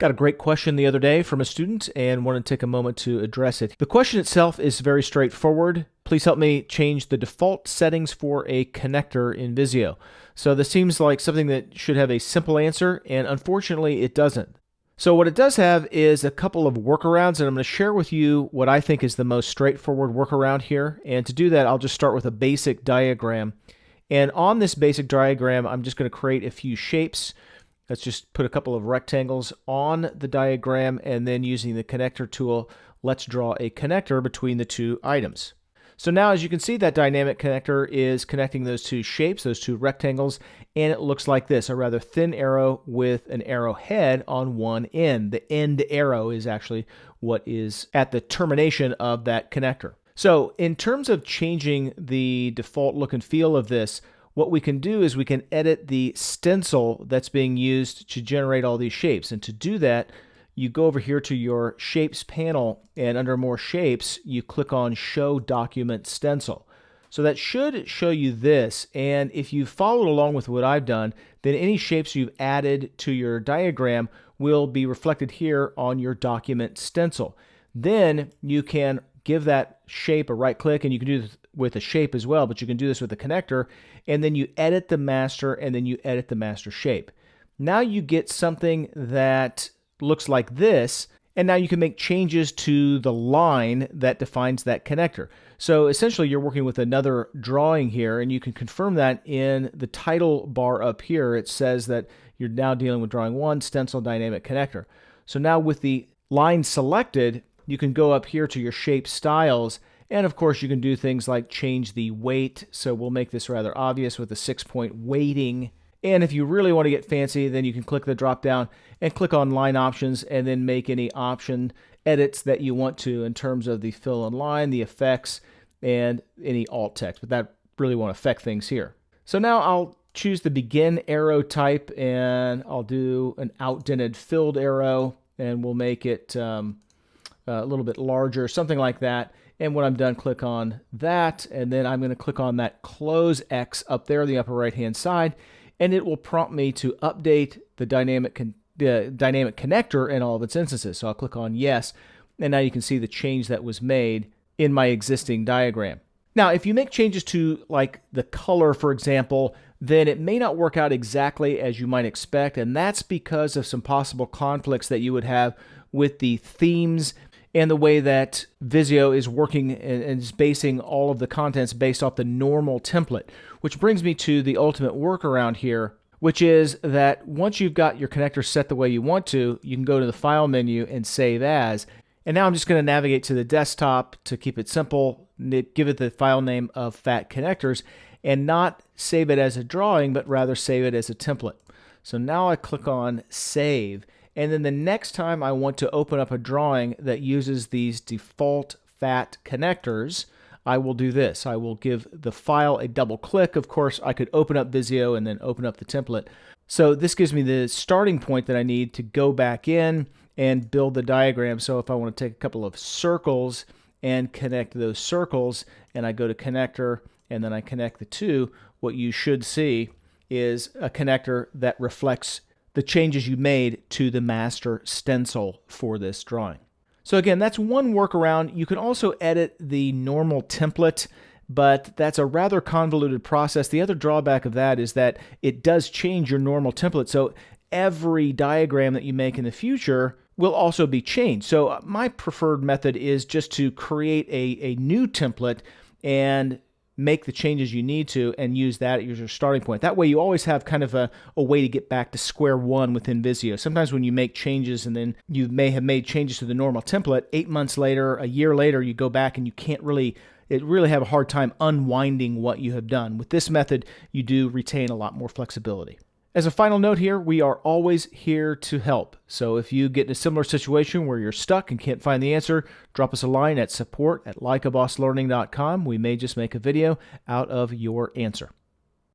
Got a great question the other day from a student and wanted to take a moment to address it. The question itself is very straightforward. Please help me change the default settings for a connector in Visio. So this seems like something that should have a simple answer, and unfortunately it doesn't. So what it does have is a couple of workarounds, and I'm going to share with you what I think is the most straightforward workaround here. And to do that, I'll just start with a basic diagram. And on this basic diagram, I'm just going to create a few shapes. Let's just put a couple of rectangles on the diagram, and then using the connector tool, let's draw a connector between the two items. So now, as you can see, that dynamic connector is connecting those two shapes, those two rectangles, and it looks like this, a rather thin arrow with an arrow head on one end. The end arrow is actually what is at the termination of that connector. So in terms of changing the default look and feel of this, what we can do is we can edit the stencil that's being used to generate all these shapes. And to do that, you go over here to your Shapes panel, and under More Shapes, you click on Show Document Stencil. So that should show you this, and if you followed along with what I've done, then any shapes you've added to your diagram will be reflected here on your document stencil. Then you can give that shape a right click, and you can do this with a shape as well, but you can do this with a connector, and then you edit the master, and then you edit the master shape. Now you get something that looks like this, and now you can make changes to the line that defines that connector. So essentially you're working with another drawing here, and you can confirm that in the title bar up here. It says that you're now dealing with drawing 1, stencil dynamic connector. So now with the line selected, you can go up here to your shape styles, and of course you can do things like change the weight. So we'll make this rather obvious with a 6-point weighting. And if you really want to get fancy, then you can click the drop down and click on line options, and then make any option edits that you want to in terms of the fill in line, the effects, and any alt text. But that really won't affect things here. So now I'll choose the begin arrow type, and I'll do an outdented filled arrow, and we'll make it a little bit larger, something like that. And when I'm done, click on that, and then I'm going to click on that close X up there on the upper right hand side, and it will prompt me to update the dynamic connector in all of its instances. So I'll click on yes, and now you can see the change that was made in my existing diagram. Now, if you make changes to like the color, for example, then it may not work out exactly as you might expect, and that's because of some possible conflicts that you would have with the themes and the way that Visio is working and is basing all of the contents based off the normal template. Which brings me to the ultimate workaround here, which is that once you've got your connector set the way you want to, you can go to the File menu and Save As. And now I'm just going to navigate to the desktop to keep it simple, give it the file name of Fat Connectors, and not save it as a drawing, but rather save it as a template. So now I click on Save. And then the next time I want to open up a drawing that uses these default fat connectors, I will do this. I will give the file a double click. Of course, I could open up Visio and then open up the template. So this gives me the starting point that I need to go back in and build the diagram. So if I want to take a couple of circles and connect those circles, and I go to connector and then I connect the two, what you should see is a connector that reflects the changes you made to the master stencil for this drawing. So again, that's one workaround. You can also edit the normal template, but that's a rather convoluted process. The other drawback of that is that it does change your normal template. So every diagram that you make in the future will also be changed. So my preferred method is just to create a new template and make the changes you need to and use that as your starting point. That way you always have kind of a way to get back to square one within Visio. Sometimes when you make changes and then you may have made changes to the normal template, 8 months later, a year later, you go back and you can't really have a hard time unwinding what you have done. With this method, you do retain a lot more flexibility. As a final note here, we are always here to help. So if you get in a similar situation where you're stuck and can't find the answer, drop us a line at support@likeabosslearning.com. We may just make a video out of your answer.